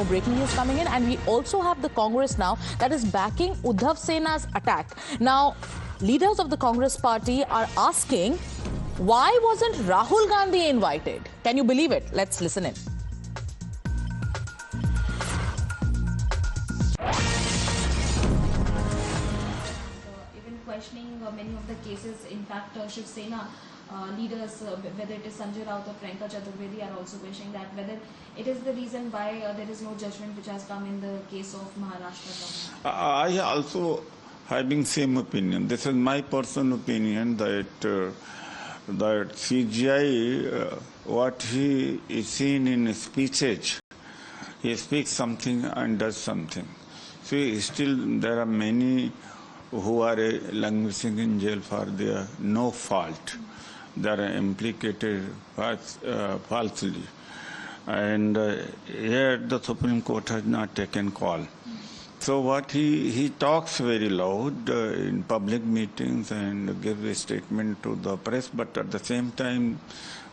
more breaking news coming in. And we also have the Congress now that is backing Uddhav Sena's attack. Now, leaders of the Congress party are asking, why wasn't Rahul Gandhi invited? Can you believe it? Let's listen in. Even questioning many of the cases, in fact, Shiv Sena leaders, whether it is Sanjay Raut or Priyanka Chaturvedi, are also questioning that whether it is the reason why there is no judgment which has come in the case of Maharashtra. I also having same opinion. This is my personal opinion that CJI, what he is seen in speeches, he speaks something and does something. See, still there are many who are languishing in jail for their no fault. They are implicated falsely. And here the Supreme Court has not taken call. So what he talks very loud in public meetings and gives a statement to the press, but at the same time,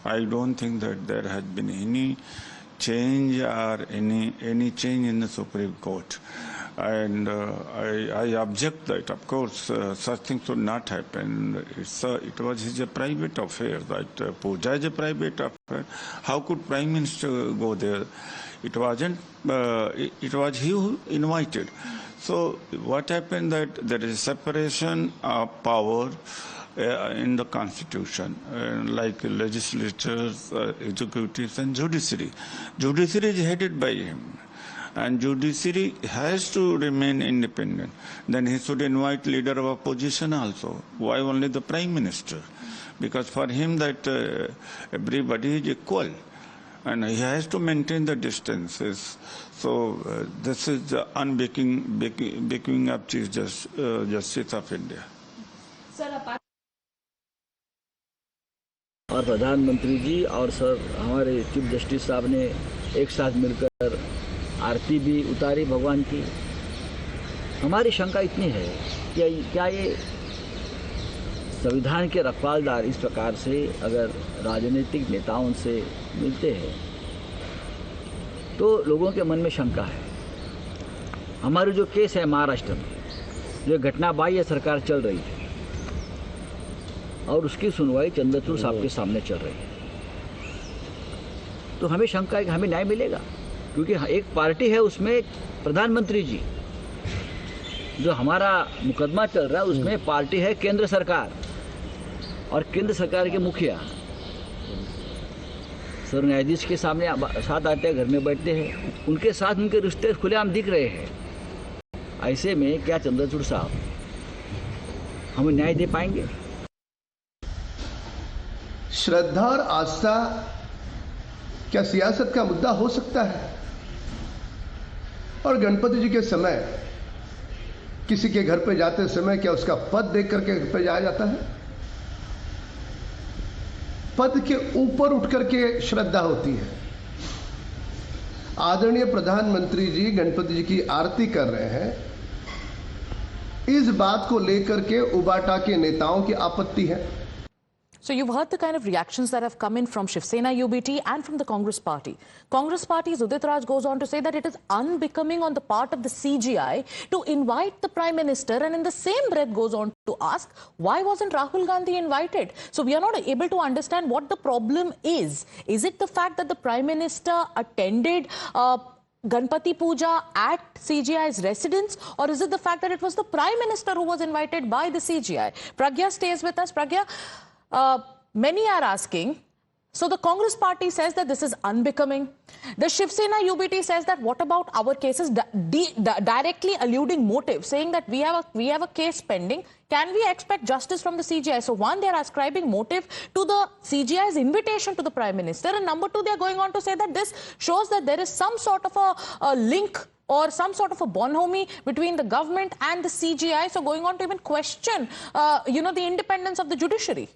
I don't think that there has been any change or any change in the Supreme Court. And I object that, of course, such things should not happen. It was his private affair. That Puja is a private affair. How could Prime Minister go there? It wasn't. It was he who invited. So what happened that there is separation of power in the Constitution, like legislatures, executives, and judiciary. Judiciary is headed by him. And judiciary has to remain independent. Then he should invite leader of opposition also. Why only the Prime Minister? Because for him that everybody is equal. And he has to maintain the distances. So this is the unbreaking up Chief Justice of India. Sir, और प्रधानमंत्री जी और sir हमारे chief justice साहब ने एक साथ मिलकर आरती भी उतारी भगवान की। हमारी शंका इतनी है कि क्या ये संविधान के रखवालदार इस प्रकार से अगर राजनीतिक नेताओं से मिलते हैं तो लोगों के मन में शंका है। हमारी जो केस है महाराष्ट्र में, जो घटना बाह्य सरकार चल रही है और उसकी सुनवाई चंद्रचूड़ साहब के सामने चल रही है, तो हमें शंका है कि हमें न्याय मिलेगा। क्योंकि एक पार्टी है उसमें प्रधानमंत्री जी, जो हमारा मुकदमा चल रहा है उसमें पार्टी है केंद्र सरकार, और केंद्र सरकार के मुखिया सर न्यायाधीश के सामने साथ आते हैं, घर में बैठते हैं, उनके साथ उनके रिश्ते खुलेआम दिख रहे हैं। ऐसे में क्या चंद्रचूड़ साहब हमें न्याय दे पाएंगे? श्रद्धा और आस्था क्या सियासत का मुद्दा हो सकता है? और गणपति जी के समय किसी के घर पे जाते समय क्या उसका पद देख करके घर पे जाया जाता है? पद के ऊपर उठ करके श्रद्धा होती है। आदरणीय प्रधानमंत्री जी गणपति जी की आरती कर रहे हैं, इस बात को लेकर के उबाटा के नेताओं की आपत्ति है। So you've heard the kind of reactions that have come in from Shiv Sena UBT and from the Congress party. Congress party's Udit Raj goes on to say that it is unbecoming on the part of the CJI to invite the Prime Minister, and in the same breath goes on to ask, why wasn't Rahul Gandhi invited? So we are not able to understand what the problem is. Is it the fact that the Prime Minister attended Ganpati Puja at CJI's residence, or is it the fact that it was the Prime Minister who was invited by the CJI? Pragya stays with us. Pragya, many are asking, so the Congress party says that this is unbecoming. The Shiv Sena UBT says that what about our cases, directly alluding motive, saying that we have a case pending. Can we expect justice from the CJI? So one, they are ascribing motive to the CJI's invitation to the Prime Minister, and number two, they are going on to say that this shows that there is some sort of a link or some sort of a bonhomie between the government and the CJI. So going on to even question, the independence of the judiciary.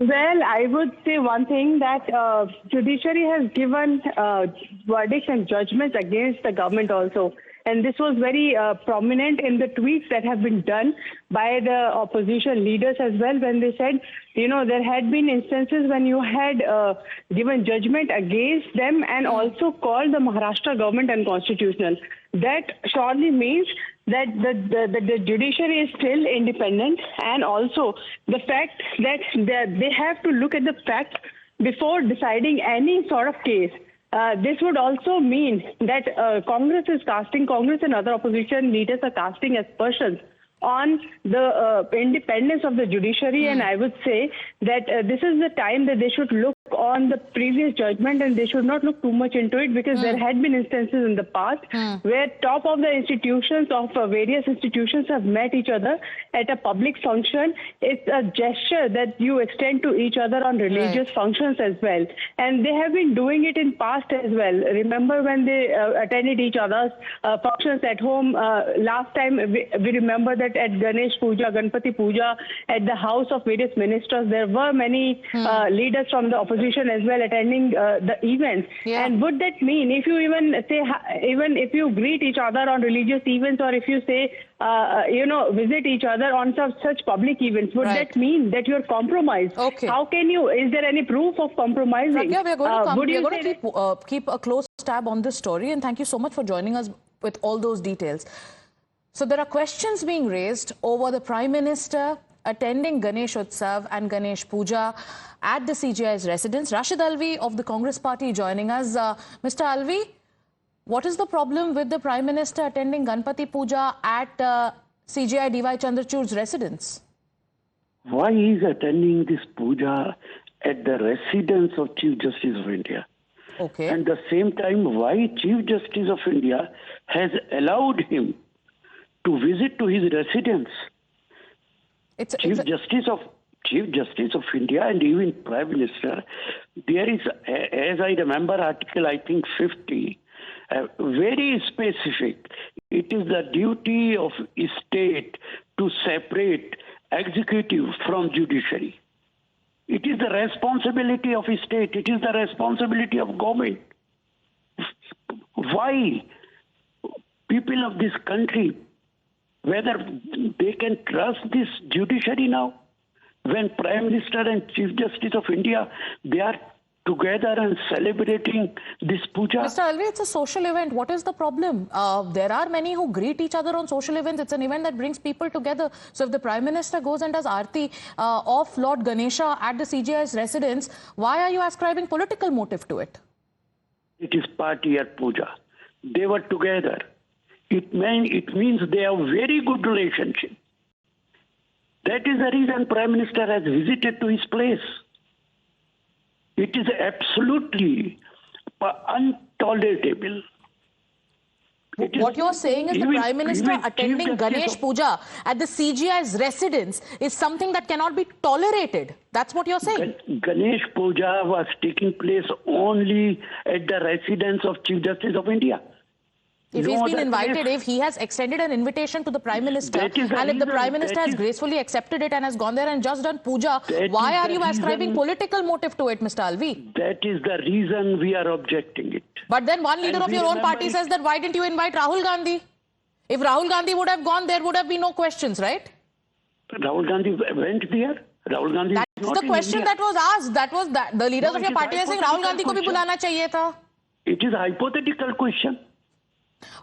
Well, I would say one thing, that judiciary has given verdicts and judgments against the government also. and this was very prominent in the tweets that have been done by the opposition leaders as well, when they said, there had been instances when you had given judgment against them and also called the Maharashtra government unconstitutional. That surely means that the judiciary is still independent, and also the fact that they have to look at the facts before deciding any sort of case. This would also mean that Congress and other opposition leaders are casting aspersions on the independence of the judiciary, and I would say that this is the time that they should look on the previous judgment and they should not look too much into it, because there had been instances in the past where top of the institutions of various institutions have met each other at a public function. It's a gesture that you extend to each other on religious functions as well, and they have been doing it in past as well. Remember when they attended each other's functions at home last time? We remember that at Ganesh Puja, Ganpati Puja, at the house of various ministers, there were many leaders from the opposition as well attending the events. And would that mean, if you even if you greet each other on religious events, or if you say visit each other on such public events, would that mean that you're compromised? How can you? Is there any proof of compromising? Pragya, we're going to keep a close tab on this story, and thank you so much for joining us with all those details. So there are questions being raised over the Prime Minister attending Ganesh Utsav and Ganesh Puja at the CJI's residence. Rashid Alvi of the Congress Party joining us. Mr. Alvi, what is the problem with the Prime Minister attending Ganpati Puja at CJI DY Chandrachud's residence? Why he is attending this puja at the residence of Chief Justice of India? And at the same time, why Chief Justice of India has allowed him to visit to his residence? Chief Justice of India and even Prime Minister, there is, as I remember, Article I think 50, very specific. It is the duty of state to separate executive from judiciary. It is the responsibility of state. It is the responsibility of government. Why people of this country, whether they can trust this judiciary now, when Prime Minister and Chief Justice of India, they are together and celebrating this puja? Mr. Alvi, it's a social event. What is the problem? There are many who greet each other on social events. It's an event that brings people together. So if the Prime Minister goes and does Aarti of Lord Ganesha at the CJI's residence, why are you ascribing political motive to it? It is party at puja. They were together. It means they have very good relationship. That is the reason Prime Minister has visited to his place. It is absolutely intolerable. What you're saying is the Prime Minister attending Ganesh Puja at the CJI's residence is something that cannot be tolerated. That's what you're saying. Ganesh Puja was taking place only at the residence of Chief Justice of India. If he's been invited, if he has extended an invitation to the Prime Minister, and if the Prime Minister has gracefully accepted it and has gone there and just done puja, why are you ascribing political motive to it, Mr. Alvi? That is the reason we are objecting it. But then one leader of your own party says that why didn't you invite Rahul Gandhi? If Rahul Gandhi would have gone, there would have been no questions, right? Rahul Gandhi went there. Rahul Gandhi. That's the question that was asked. That was the leaders of your party are saying Rahul Gandhi ko bhi bulana chahiye tha. It is a hypothetical question.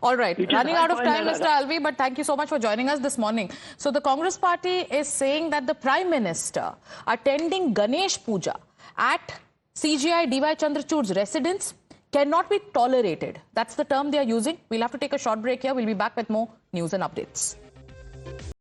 All right, running out of time, Mr. Alvi, but thank you so much for joining us this morning. So the Congress Party is saying that the Prime Minister attending Ganesh Puja at CJI DY Chandrachud's residence cannot be tolerated. That's the term they are using. We'll have to take a short break here. We'll be back with more news and updates.